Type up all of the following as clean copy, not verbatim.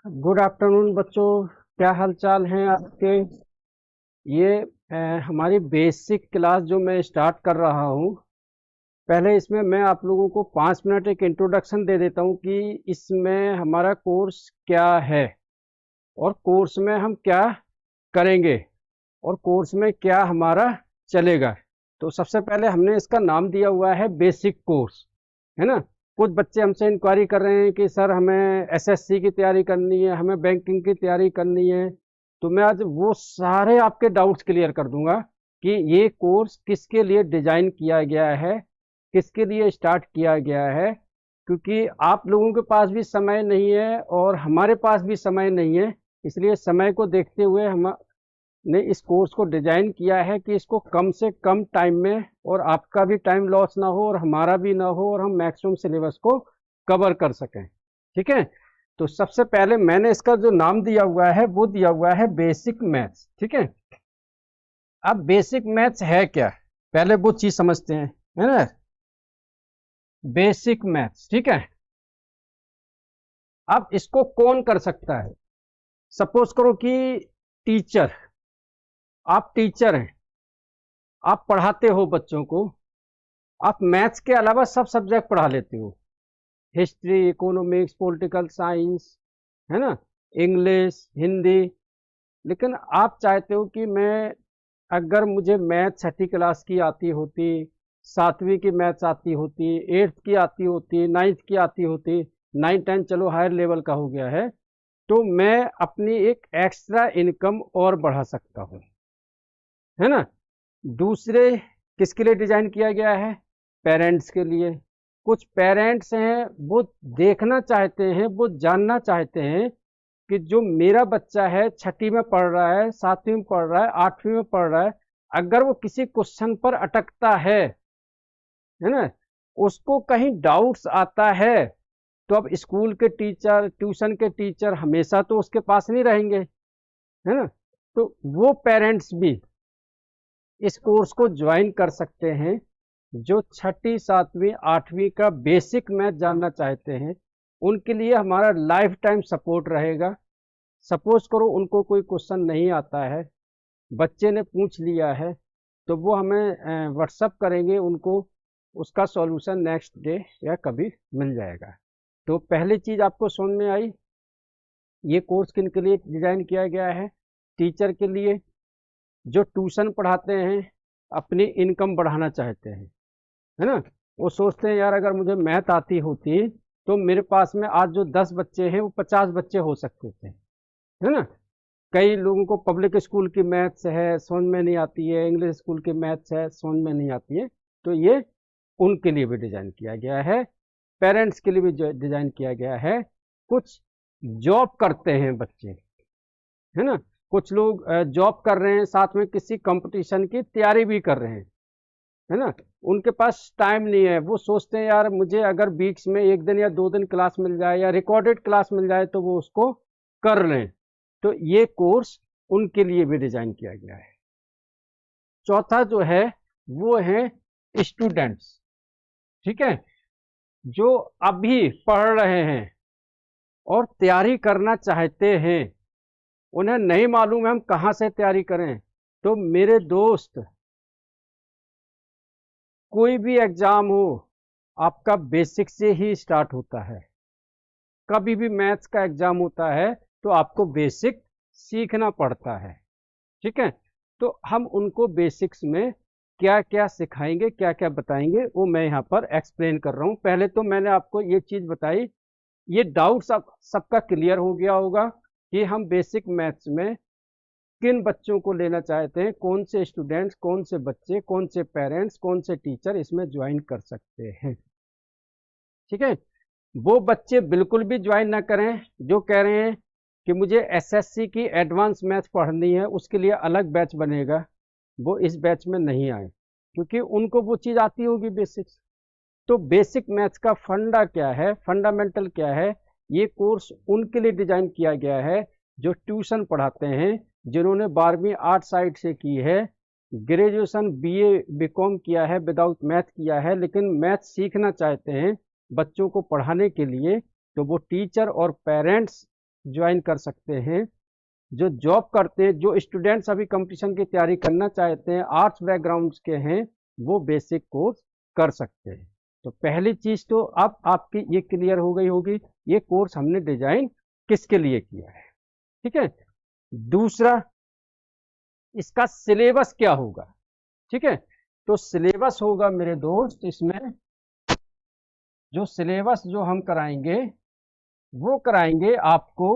Good afternoon बच्चों। क्या हाल चाल हैं आपके? ये हमारी बेसिक क्लास जो मैं स्टार्ट कर रहा हूँ। पहले इसमें मैं आप लोगों को 5 मिनट एक इंट्रोडक्शन दे देता हूँ कि इसमें हमारा कोर्स क्या है और कोर्स में हम क्या करेंगे और कोर्स में क्या हमारा चलेगा। तो सबसे पहले हमने इसका नाम दिया हुआ है बेसिक कोर्स, है ना। कुछ बच्चे हमसे इंक्वायरी कर रहे हैं कि सर हमें एसएससी की तैयारी करनी है, हमें बैंकिंग की तैयारी करनी है। तो मैं आज वो सारे आपके डाउट्स क्लियर कर दूंगा कि ये कोर्स किसके लिए डिजाइन किया गया है, किसके लिए स्टार्ट किया गया है। क्योंकि आप लोगों के पास भी समय नहीं है और हमारे पास भी समय नहीं है, इसलिए समय को देखते हुए हम ने इस कोर्स को डिजाइन किया है कि इसको कम से कम टाइम में और आपका भी टाइम लॉस ना हो और हमारा भी ना हो और हम मैक्सिमम सिलेबस को कवर कर सकें। ठीक है। तो सबसे पहले मैंने इसका जो नाम दिया हुआ है वो दिया हुआ है बेसिक मैथ्स। ठीक है। अब बेसिक मैथ्स है क्या, पहले वो चीज समझते हैं, है ना। बेसिक मैथ्स, ठीक है। अब इसको कौन कर सकता है? सपोज करो कि टीचर, आप टीचर हैं, आप पढ़ाते हो बच्चों को, आप मैथ्स के अलावा सब सब्जेक्ट पढ़ा लेते हो, हिस्ट्री, इकोनॉमिक्स, पॉलिटिकल साइंस, है ना, इंग्लिश, हिंदी। लेकिन आप चाहते हो कि मैं, अगर मुझे मैथ छठी क्लास की आती होती, सातवीं की मैथ्स आती होती, एट्थ की आती होती, नाइन्थ की आती होती, नाइन टेन चलो हायर लेवल का हो गया है, तो मैं अपनी एक एक्स्ट्रा इनकम और बढ़ा सकता हूँ, है ना। दूसरे किसके लिए डिजाइन किया गया है? पेरेंट्स के लिए। कुछ पेरेंट्स हैं वो देखना चाहते हैं, वो जानना चाहते हैं कि जो मेरा बच्चा है छठी में पढ़ रहा है, सातवीं में पढ़ रहा है, आठवीं में पढ़ रहा है, अगर वो किसी क्वेश्चन पर अटकता है ना, उसको कहीं डाउट्स आता है, तो अब स्कूल के टीचर, ट्यूशन के टीचर हमेशा तो उसके पास नहीं रहेंगे, है ना। तो वो पेरेंट्स भी इस कोर्स को ज्वाइन कर सकते हैं जो छठी, सातवीं, आठवीं का बेसिक मैथ जानना चाहते हैं। उनके लिए हमारा लाइफ टाइम सपोर्ट रहेगा। सपोज करो उनको कोई क्वेश्चन नहीं आता है, बच्चे ने पूछ लिया है, तो वो हमें व्हाट्सअप करेंगे उनको, उसका सॉल्यूशन नेक्स्ट डे या कभी मिल जाएगा। तो पहली चीज आपको समझ में आई, ये कोर्स किन के लिए डिजाइन किया गया है? टीचर के लिए, जो ट्यूशन पढ़ाते हैं, अपनी इनकम बढ़ाना चाहते हैं, है ना। वो सोचते हैं यार अगर मुझे मैथ आती होती तो मेरे पास में आज जो 10 बच्चे हैं वो 50 बच्चे हो सकते थे, है ना। कई लोगों को पब्लिक स्कूल की मैथ्स है समझ में नहीं आती है, इंग्लिश स्कूल की मैथ्स है समझ में नहीं आती है, तो ये उनके लिए भी डिजाइन किया गया है। पेरेंट्स के लिए भी डिजाइन किया गया है। कुछ जॉब करते हैं बच्चे, है ना, कुछ लोग जॉब कर रहे हैं, साथ में किसी कंपटीशन की तैयारी भी कर रहे हैं, है ना। उनके पास टाइम नहीं है, वो सोचते हैं यार मुझे अगर वीक्स में एक दिन या 2 दिन क्लास मिल जाए या रिकॉर्डेड क्लास मिल जाए तो वो उसको कर लें। तो ये कोर्स उनके लिए भी डिजाइन किया गया है। चौथा जो है वो है स्टूडेंट्स, ठीक है, जो अभी पढ़ रहे हैं और तैयारी करना चाहते हैं, उन्हें नहीं मालूम है हम कहाँ से तैयारी करें। तो मेरे दोस्त, कोई भी एग्जाम हो आपका बेसिक से ही स्टार्ट होता है। कभी भी मैथ्स का एग्जाम होता है तो आपको बेसिक सीखना पड़ता है, ठीक है। तो हम उनको बेसिक्स में क्या क्या सिखाएंगे, क्या क्या बताएंगे, वो मैं यहाँ पर एक्सप्लेन कर रहा हूँ। पहले तो मैंने आपको ये चीज बताई, ये डाउट सबका क्लियर हो गया होगा कि हम बेसिक मैथ्स में किन बच्चों को लेना चाहते हैं, कौन से स्टूडेंट्स, कौन से बच्चे, कौन से पेरेंट्स, कौन से टीचर इसमें ज्वाइन कर सकते हैं, ठीक है। वो बच्चे बिल्कुल भी ज्वाइन ना करें जो कह रहे हैं कि मुझे एसएससी की एडवांस मैथ पढ़नी है, उसके लिए अलग बैच बनेगा, वो इस बैच में नहीं आए, क्योंकि उनको वो चीज़ आती होगी बेसिक्स। तो बेसिक मैथ्स का फंडा क्या है, फंडामेंटल क्या है, ये कोर्स उनके लिए डिजाइन किया गया है जो ट्यूशन पढ़ाते हैं, जिन्होंने 12वीं आर्ट साइड से की है, ग्रेजुएशन बीए बीकॉम किया है, विदाउट मैथ किया है, लेकिन मैथ सीखना चाहते हैं बच्चों को पढ़ाने के लिए। तो वो टीचर और पेरेंट्स ज्वाइन कर सकते हैं। जो जॉब करते हैं, जो स्टूडेंट्स अभी कंपटीशन की तैयारी करना चाहते हैं, आर्ट्स बैकग्राउंड के हैं, वो बेसिक कोर्स कर सकते हैं। तो पहली चीज तो अब आपकी ये क्लियर हो गई होगी, ये कोर्स हमने डिजाइन किसके लिए किया है। ठीक है। दूसरा, इसका सिलेबस क्या होगा। ठीक है। तो सिलेबस होगा मेरे दोस्त, इसमें जो सिलेबस जो हम कराएंगे वो कराएंगे आपको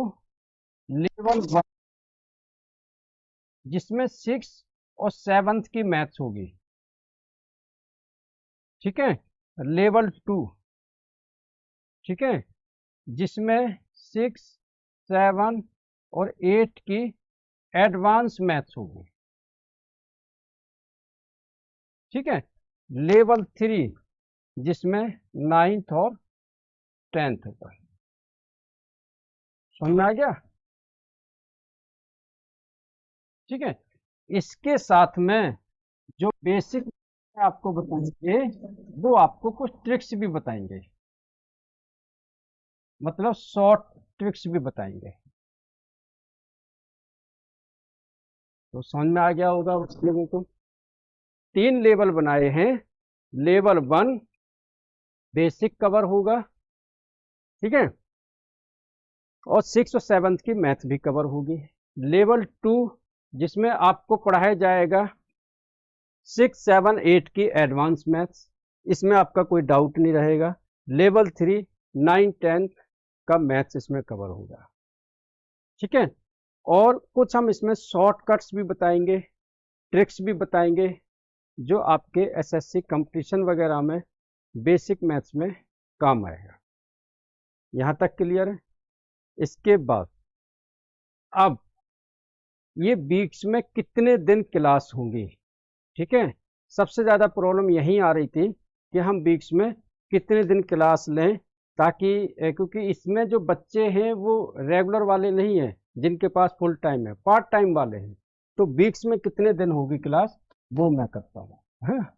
लेवल 1, जिसमें 6 और 7 की मैथ्स होगी। ठीक है। लेवल 2, ठीक है, जिसमें 6, 7 और 8 की एडवांस मैथ्स होगी। ठीक है। लेवल 3, जिसमें 9th और 10th होगा। समझ में आ गया। ठीक है। इसके साथ में जो बेसिक आपको बताएंगे, वो आपको कुछ ट्रिक्स भी बताएंगे, मतलब शॉर्ट ट्रिक्स भी बताएंगे। तो समझ में आ गया होगा उस लोगों को। 3 लेवल बनाए हैं। लेवल 1 बेसिक कवर होगा, ठीक है, और 6 और 7 की मैथ भी कवर होगी। लेवल 2, जिसमें आपको पढ़ाया जाएगा 6, 7, 8 की एडवांस मैथ्स, इसमें आपका कोई डाउट नहीं रहेगा। लेवल 3, 9, 10 का मैथ्स इसमें कवर होगा। ठीक है। और कुछ हम इसमें शॉर्टकट्स भी बताएंगे, ट्रिक्स भी बताएंगे, जो आपके एसएससी कंपटीशन वगैरह में बेसिक मैथ्स में काम आएगा। यहां तक क्लियर है। इसके बाद अब ये वीक्स में कितने दिन क्लास होंगी। ठीक है। सबसे ज़्यादा प्रॉब्लम यही आ रही थी कि हम वीक्स में कितने दिन क्लास लें, ताकि क्योंकि इसमें जो बच्चे हैं वो रेगुलर वाले नहीं हैं, जिनके पास फुल टाइम है, पार्ट टाइम वाले हैं। तो वीक्स में कितने दिन होगी क्लास, वो मैं करता हूँ। हाँ।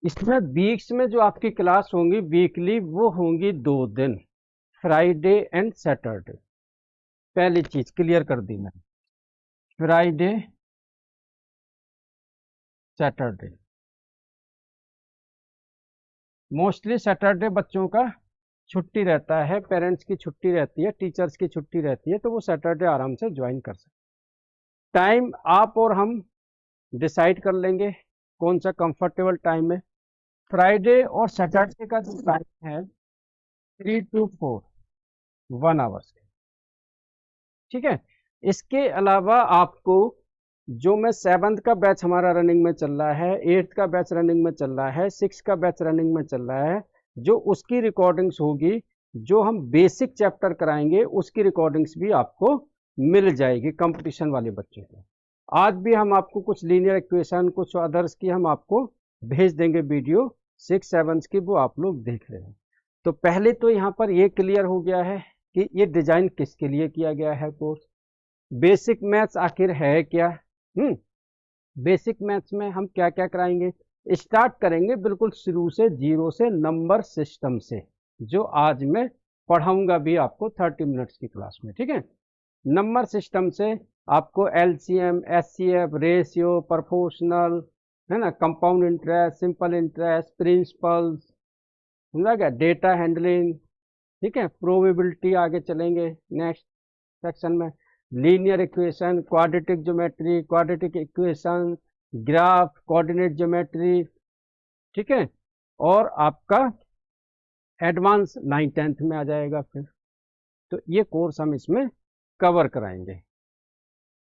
इसमें वीक्स में जो आपकी क्लास होंगी वीकली, वो होंगी 2 दिन, फ्राइडे एंड सैटरडे। पहली चीज क्लियर कर दी मैंने, फ्राइडे सैटरडे। मोस्टली सैटरडे बच्चों का छुट्टी रहता है, पेरेंट्स की छुट्टी रहती है, टीचर्स की छुट्टी रहती है, तो वो सैटरडे आराम से ज्वाइन कर सकते। टाइम आप और हम डिसाइड कर लेंगे कौन सा कंफर्टेबल टाइम है। फ्राइडे और सैटरडे का जो टाइम है 3 to 4, 1 आवर्स। ठीक है। इसके अलावा आपको, जो मैं 7th का बैच हमारा रनिंग में चल रहा है, 8th का बैच रनिंग में चल रहा है, 6th का बैच रनिंग में चल रहा है, जो उसकी रिकॉर्डिंग्स होगी, जो हम बेसिक चैप्टर कराएंगे उसकी रिकॉर्डिंग्स भी आपको मिल जाएगी कंपटीशन वाले बच्चों को। आज भी हम आपको कुछ लीनियर इक्वेशन, कुछ अदर्स की हम आपको भेज देंगे वीडियो, 6, 7 की, वो आप लोग देख रहे हैं। तो पहले तो यहाँ पर ये क्लियर हो गया है कि ये डिजाइन किसके लिए किया गया है कोर्स। बेसिक मैथ्स आखिर है क्या। बेसिक मैथ्स में हम क्या क्या कराएंगे। स्टार्ट करेंगे बिल्कुल शुरू से, जीरो से, नंबर सिस्टम से, जो आज मैं पढ़ाऊंगा भी आपको 30 मिनट्स की क्लास में। ठीक है। नंबर सिस्टम से आपको एलसीएम, एचसीएफ, रेशियो, प्रोपोर्शनल, है ना, compound interest, simple interest, principles, समझा गया, डेटा हैंडलिंग, ठीक है, प्रोबेबिलिटी, आगे चलेंगे नेक्स्ट सेक्शन में, linear equation, quadratic geometry, quadratic equation, graph, coordinate geometry. ठीक है। और आपका एडवांस 9, 10th में आ जाएगा फिर। तो ये कोर्स हम इसमें कवर कराएंगे।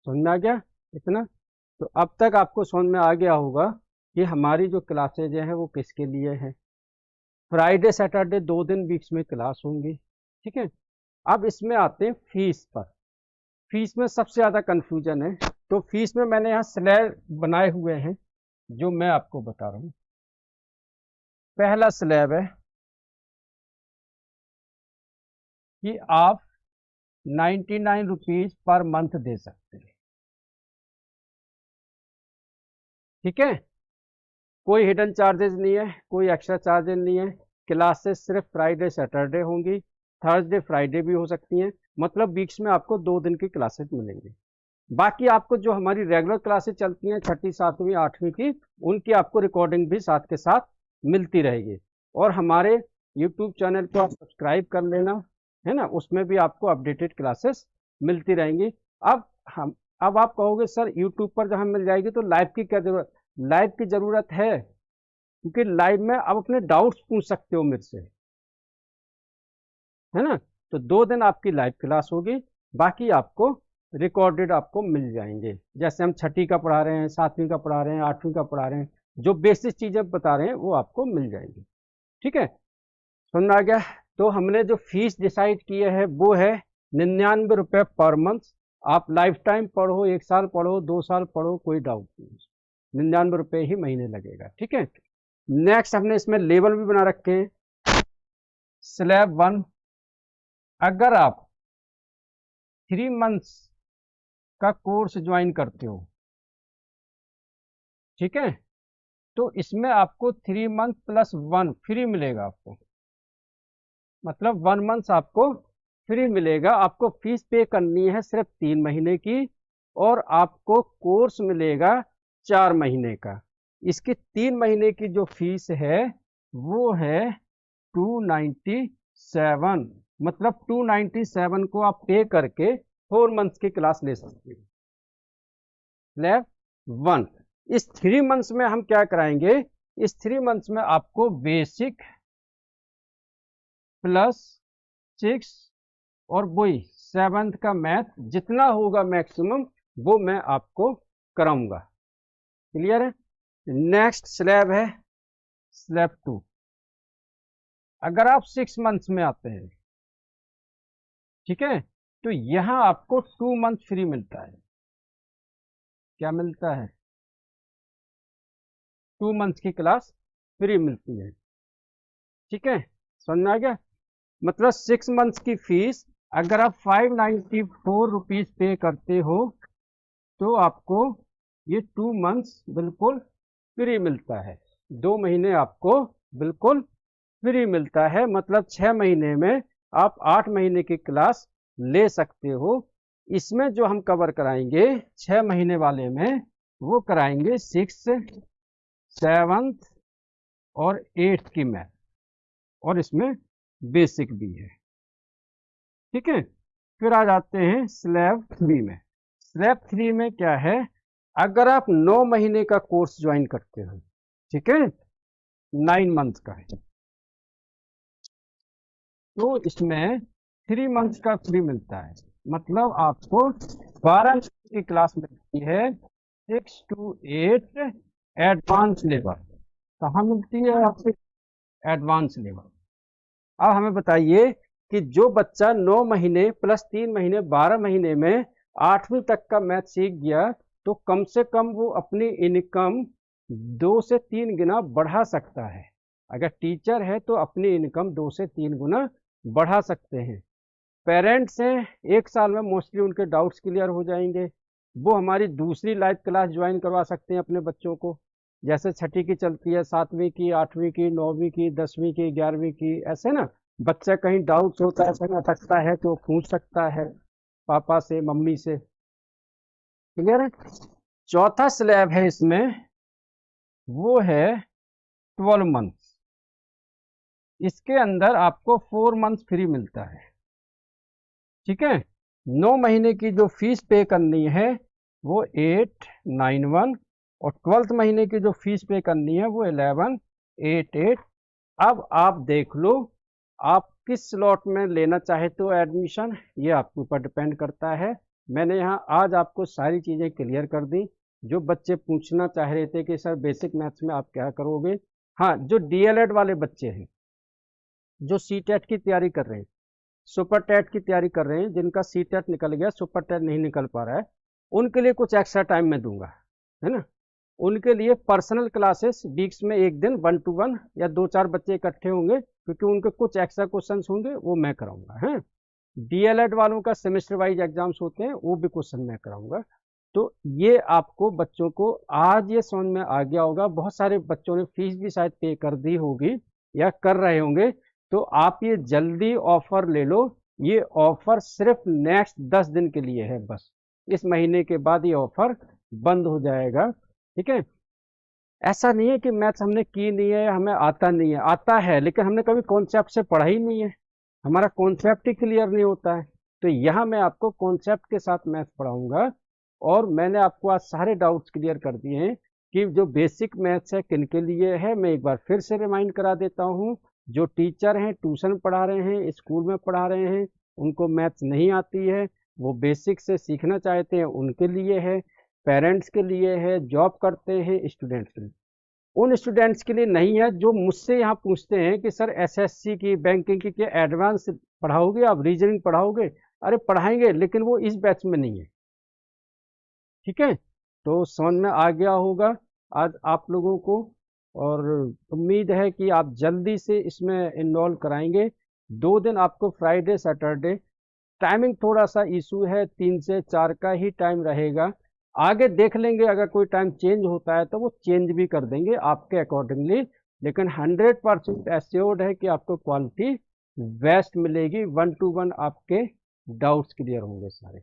समझ में आ गया इतना। तो अब तक आपको समझ में आ गया होगा कि हमारी जो क्लासेज हैं वो किसके लिए हैं। फ्राइडे सैटरडे 2 दिन वीक्स में क्लास होंगी। ठीक है। अब इसमें आते हैं फीस पर। फीस में सबसे ज़्यादा कन्फ्यूजन है, तो फीस में मैंने यहाँ स्लैब बनाए हुए हैं, जो मैं आपको बता रहा हूँ। पहला स्लैब है कि आप 99 रुपीज पर मंथ दे सकते हैं। ठीक है। कोई हिडन चार्जेस नहीं है, कोई एक्स्ट्रा चार्जेस नहीं है। क्लासेस सिर्फ फ्राइडे सैटरडे होंगी, थर्सडे फ्राइडे भी हो सकती हैं। मतलब वीक्स में आपको 2 दिन की क्लासेस मिलेंगी। बाकी आपको जो हमारी रेगुलर क्लासेस चलती हैं 6ठी 7वीं 8वीं की, उनकी आपको रिकॉर्डिंग भी साथ के साथ मिलती रहेगी। और हमारे यूट्यूब चैनल को आप सब्सक्राइब कर लेना, है ना, उसमें भी आपको अपडेटेड क्लासेस मिलती रहेंगी। अब आप कहोगे सर यूट्यूब पर जहाँ मिल जाएगी तो लाइव की क्या जरूरत? लाइव की जरूरत है, क्योंकि लाइव में आप अपने डाउट्स पूछ सकते हो मेरे से, है ना। तो 2 दिन आपकी लाइव क्लास होगी, बाकी आपको रिकॉर्डेड आपको मिल जाएंगे। जैसे हम 6ठी का पढ़ा रहे हैं, 7वीं का पढ़ा रहे हैं, 8वीं का पढ़ा रहे हैं, जो बेसिक चीजें बता रहे हैं वो आपको मिल जाएंगी। ठीक है, समझ आ गया। तो हमने जो फीस डिसाइड किया है वो है 99 रुपये पर मंथ। आप लाइफ टाइम पढ़ो, 1 साल पढ़ो, 2 साल पढ़ो, कोई डाउट नहीं, 99 रुपये ही महीने लगेगा। ठीक है। नेक्स्ट हमने इसमें लेवल भी बना रखे हैं। स्लैब 1, अगर आप 3 मंथ्स का कोर्स ज्वाइन करते हो, ठीक है, तो इसमें आपको 3 मंथ प्लस 1 फ्री मिलेगा आपको। मतलब 1 मंथ आपको फ्री मिलेगा। आपको फीस पे करनी है सिर्फ 3 महीने की, और आपको कोर्स मिलेगा 4 महीने का। इसकी 3 महीने की जो फीस है वो है 297। मतलब 297 को आप पे करके 4 मंथ्स की क्लास ले सकते हो। स्लैब 1, इस 3 मंथ्स में हम क्या कराएंगे? इस 3 मंथ्स में आपको बेसिक प्लस 6 और वही 7th का मैथ जितना होगा मैक्सिमम वो मैं आपको कराऊंगा। क्लियर है। नेक्स्ट स्लैब है स्लैब 2। अगर आप 6 मंथ्स में आते हैं, ठीक है, तो यहां आपको 2 मंथ फ्री मिलता है। क्या मिलता है? 2 मंथ की क्लास फ्री मिलती है। ठीक है, समझ में आ गया। मतलब 6 मंथ्स की फीस अगर आप 594 रुपीज पे करते हो तो आपको ये 2 मंथ्स बिल्कुल फ्री मिलता है। 2 महीने आपको बिल्कुल फ्री मिलता है। मतलब 6 महीने में आप 8 महीने की क्लास ले सकते हो। इसमें जो हम कवर कराएंगे 6 महीने वाले में, वो कराएंगे 6th 7th और 8th की मैथ, और इसमें बेसिक भी है। ठीक है, फिर आ जाते हैं स्लैब 3 में। स्लैब 3 में क्या है? अगर आप 9 महीने का कोर्स ज्वाइन करते हो, ठीक है, 9 मंथ का है, तो इसमें 3 मंथ्स का फ्री मिलता है। मतलब आपको 12 की क्लास मिलती है 6 to 8 एडवांस लेवल। कहाँ मिलती है आपको? Advance level. अब हमें बताइए कि जो बच्चा 9 महीने प्लस 3 महीने 12 महीने में 8वीं तक का मैथ सीख गया, तो कम से कम वो अपनी इनकम 2 से 3 गुना बढ़ा सकता है। अगर टीचर है तो अपनी इनकम 2 से 3 गुना बढ़ा सकते हैं। पेरेंट्स हैं, 1 साल में मोस्टली उनके डाउट्स क्लियर हो जाएंगे। वो हमारी दूसरी लाइव क्लास ज्वाइन करवा सकते हैं अपने बच्चों को। जैसे 6ठी की चलती है, 7वीं की, 8वीं की, 9वीं की, 10वीं की, 11वीं की, ऐसे ना। बच्चा कहीं डाउट होता है, ऐसा अटकता है तो पूछ सकता है पापा से, मम्मी से। क्लियर है। चौथा स्लैब है इसमें, वो है 12 मंथ। इसके अंदर आपको 4 मंथ फ्री मिलता है। ठीक है, 9 महीने की जो फीस पे करनी है वो 891, और 12th महीने की जो फीस पे करनी है वो 1188। अब आप देख लो आप किस स्लॉट में लेना चाहते हो एडमिशन, ये आपके ऊपर डिपेंड करता है। मैंने यहाँ आज आपको सारी चीज़ें क्लियर कर दी। जो बच्चे पूछना चाह रहे थे कि सर बेसिक मैथ्स में आप क्या करोगे, हाँ, जो डीएलएड वाले बच्चे हैं, जो सीटेट की तैयारी कर रहे हैं, सुपर टेट की तैयारी कर रहे हैं, जिनका सीटेट निकल गया, सुपर टेट नहीं निकल पा रहा है, उनके लिए कुछ एक्स्ट्रा टाइम मैं दूंगा, है ना। उनके लिए पर्सनल क्लासेस वीक्स में 1 दिन 1 to 1 या 2-4 बच्चे इकट्ठे होंगे, क्योंकि उनके कुछ एक्स्ट्रा क्वेश्चंस होंगे, वो मैं कराऊंगा। है, डीएलएड वालों का सेमेस्टर वाइज एग्जाम्स होते हैं, वो भी क्वेश्चन मैं कराऊंगा। तो ये आपको बच्चों को आज ये समझ में आ गया होगा। बहुत सारे बच्चों ने फीस भी शायद पे कर दी होगी या कर रहे होंगे। तो आप ये जल्दी ऑफर ले लो। ये ऑफर सिर्फ नेक्स्ट 10 दिन के लिए है बस। इस महीने के बाद ये ऑफर बंद हो जाएगा। ठीक है। ऐसा नहीं है कि मैथ्स हमने की नहीं है, हमें आता नहीं है, आता है, लेकिन हमने कभी कॉन्सेप्ट से पढ़ा ही नहीं है। हमारा कॉन्सेप्ट ही क्लियर नहीं होता है। तो यहाँ मैं आपको कॉन्सेप्ट के साथ मैथ्स पढ़ाऊंगा। और मैंने आपको आज सारे डाउट्स क्लियर कर दिए हैं कि जो बेसिक मैथ्स है किन के लिए है। मैं एक बार फिर से रिमाइंड करा देता हूँ। जो टीचर हैं, ट्यूशन पढ़ा रहे हैं, स्कूल में पढ़ा रहे हैं, उनको मैथ्स नहीं आती है, वो बेसिक से सीखना चाहते हैं, उनके लिए है। पेरेंट्स के लिए है, जॉब करते हैं स्टूडेंट्स के लिए। उन स्टूडेंट्स के लिए नहीं है जो मुझसे यहाँ पूछते हैं कि सर एसएससी की, बैंकिंग की क्या एडवांस पढ़ाओगे, आप रीजनिंग पढ़ाओगे? अरे पढ़ाएंगे, लेकिन वो इस बैच में नहीं है। ठीक है। तो समझ में आ गया होगा आज आप लोगों को। और उम्मीद है कि आप जल्दी से इसमें इन्वॉल्व कराएंगे। 2 दिन आपको फ्राइडे सैटरडे, टाइमिंग थोड़ा सा इशू है, 3 से 4 का ही टाइम रहेगा। आगे देख लेंगे, अगर कोई टाइम चेंज होता है तो वो चेंज भी कर देंगे आपके अकॉर्डिंगली। लेकिन 100% एश्योर्ड है कि आपको क्वालिटी बेस्ट मिलेगी। 1 to 1 आपके डाउट्स क्लियर होंगे सारे।